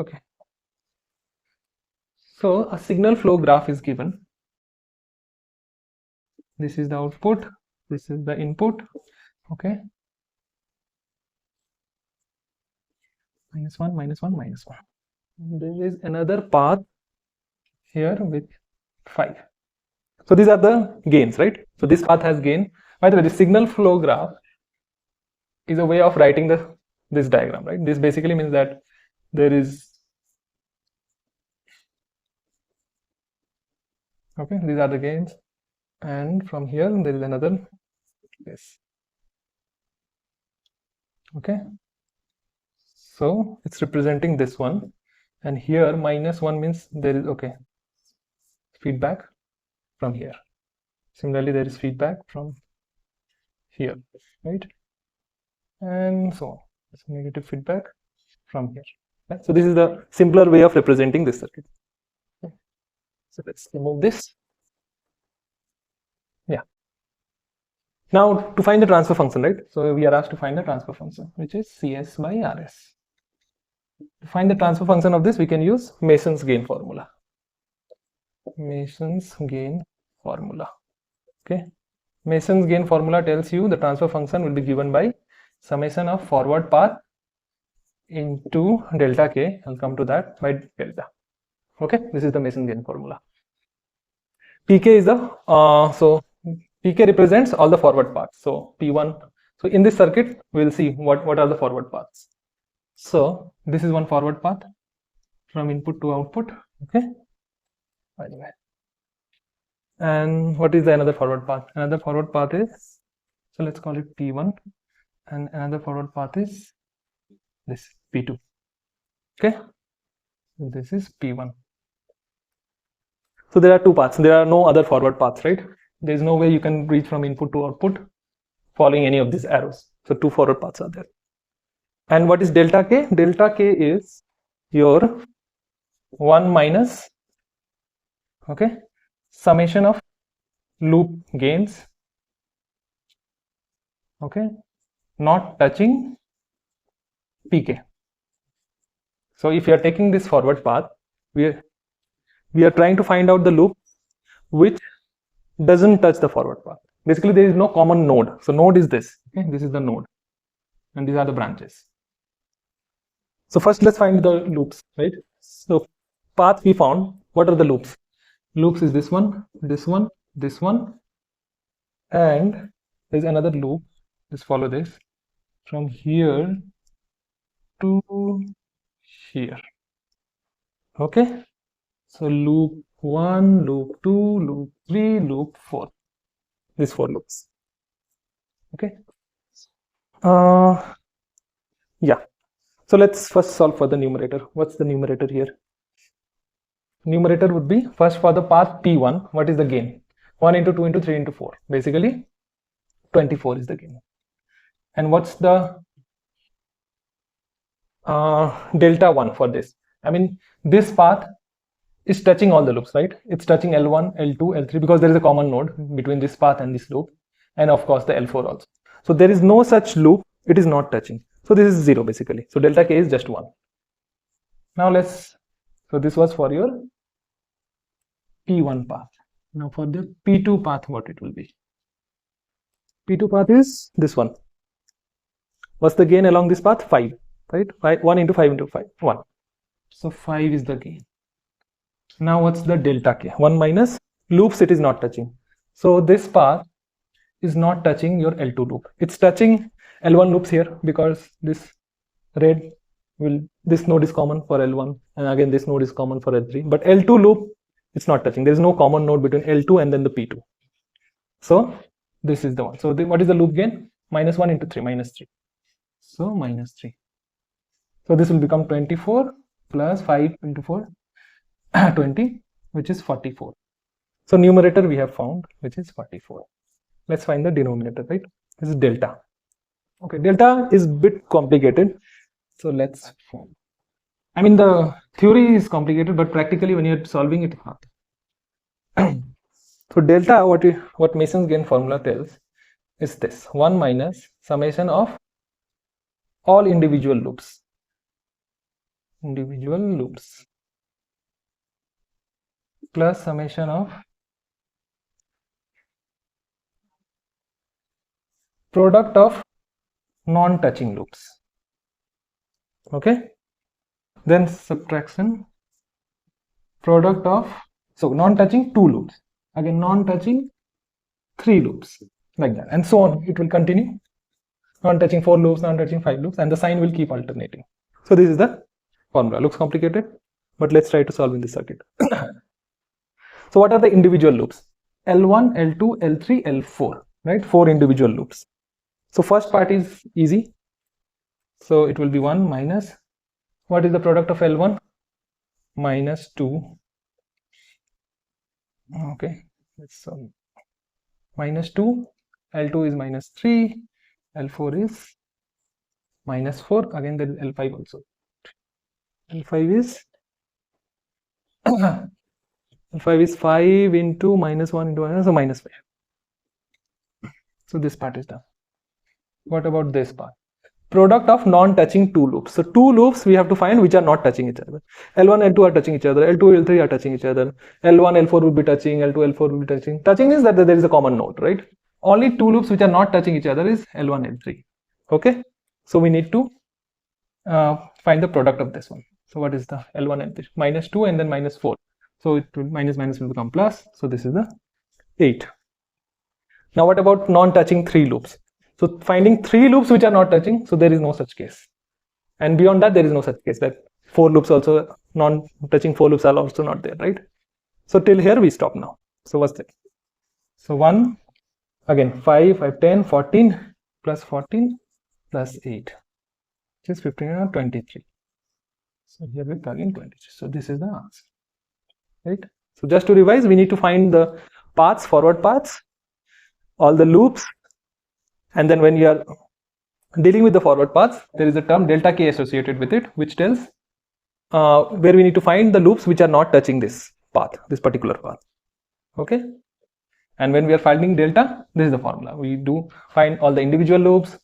Okay. So a signal flow graph is given. This is the output, this is the input. Okay. -1, -1, -1. There is another path here with 5. So these are the gains, right? So this path has gain. By the way, the signal flow graph is a way of writing this diagram, right? This basically means that there is, okay, these are the gains, and from here there is another this. Okay, so it's representing this one, and here -1 means there is, okay, feedback from here. Similarly, there is feedback from here, right? And so on. It's negative feedback from here. Right? So this is the simpler way of representing this circuit. Okay. So let's remove this. Yeah. Now to find the transfer function, right? So we are asked to find the transfer function, which is CS by RS. To find the transfer function of this, we can use Mason's gain formula. Mason's gain formula. Okay. Mason's gain formula tells you the transfer function will be given by summation of forward path into delta K. I'll come to that by delta. Okay, this is the Mason gain formula. PK is the so PK represents all the forward paths. So P1. So in this circuit, we'll see what are the forward paths. So this is one forward path from input to output. Okay. By the way. And what is the another forward path? Another forward path is, so let's call it P1, and another forward path is this P2. Okay, so this is P1. So there are two paths. There are no other forward paths, right? There is no way you can reach from input to output following any of these arrows. So two forward paths are there. And what is delta K? Delta K is your 1 minus, okay, summation of loop gains, okay, not touching PK. So if you are taking this forward path, we are trying to find out the loop which doesn't touch the forward path. Basically, there is no common node. So node is this. Okay, this is the node, and these are the branches. So first, let's find the loops, right? So path we found. What are the loops? Loops is this one, this one, this one, and there's another loop. Just follow this from here to here. Okay. So loop 1, loop 2, loop 3, loop 4. These 4 loops. Okay. Yeah. So let's first solve for the numerator. What's the numerator here? Numerator would be first for the path P1. What is the gain? 1 into 2 into 3 into 4. Basically, 24 is the gain. And what's the delta 1 for this? I mean, this path is touching all the loops, right? It's touching L1, L2, L3 because there is a common node between this path and this loop, and of course the L4 also. So there is no such loop, it is not touching. So this is 0 basically. So delta K is just 1. Now so this was for your P1 path. Now for the P2 path, what it will be? P2 path is this one. What's the gain along this path? 5, right? 1 into 5 into 5, 1. So 5 is the gain. Now what's the delta K? 1 minus loops it is not touching. So this path is not touching your L2 loop. It's touching L1 loops here because this red this node is common for L1, and again this node is common for L3. But L2 loop it's not touching. There is no common node between L2 and then the P2. So this is the one. So what is the loop gain? -1 into 3, -3. So -3. So this will become 24 plus 5 into 4. 20, which is 44. So numerator we have found, which is 44. Let's find the denominator, right? This is delta. Okay, delta is a bit complicated. So let's form. I mean, the theory is complicated, but practically when you're solving it, so delta, what Mason's gain formula tells is this: 1 minus summation of all individual loops individual loops plus summation of product of non-touching loops. Okay, then subtraction product of, so non-touching 2 loops, again non-touching 3 loops, like that, and so on. It will continue. Non-touching 4 loops, non-touching 5 loops, and the sign will keep alternating. So this is the formula. Looks complicated, but let's try to solve in this circuit. So what are the individual loops? L1, L2, L3, L4, right? 4 individual loops. So first part is easy. So it will be 1 minus, what is the product of L1? Minus 2. Okay, let's solve. Minus 2, L2 is minus 3, L4 is minus 4, again there is L5 also. L5 is L5 is 5 into minus 1 into minus, so minus 5. So this part is done. What about this part? Product of non-touching 2 loops. So 2 loops we have to find which are not touching each other. L1, L2 are touching each other, L2, L3 are touching each other, L1, L4 will be touching, L2, L4 will be touching. Touching is that there is a common node, right? Only 2 loops which are not touching each other is L1, L3. Okay, so we need to find the product of this one. So what is the L1, L3? Minus 2 and then minus 4. So it will, minus minus will become plus. So this is the 8. Now what about non-touching 3 loops? So finding 3 loops which are not touching, so there is no such case. And beyond that, there is no such case, that 4 loops also, non-touching 4 loops are also not there, right? So till here we stop now. So what's that? So 1, again 5, 5, 10, 14 plus 14 plus 8, which is 15 and 23. So here we plug in 23. So this is the answer, right? So just to revise, we need to find the paths, forward paths, all the loops, and then when you are dealing with the forward paths, there is a term delta k associated with it, which tells where we need to find the loops which are not touching this path, this particular path. Okay, and when we are finding delta, this is the formula. We do find all the individual loops,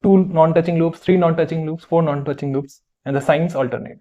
2 non-touching loops, 3 non-touching loops, 4 non-touching loops, and the signs alternate.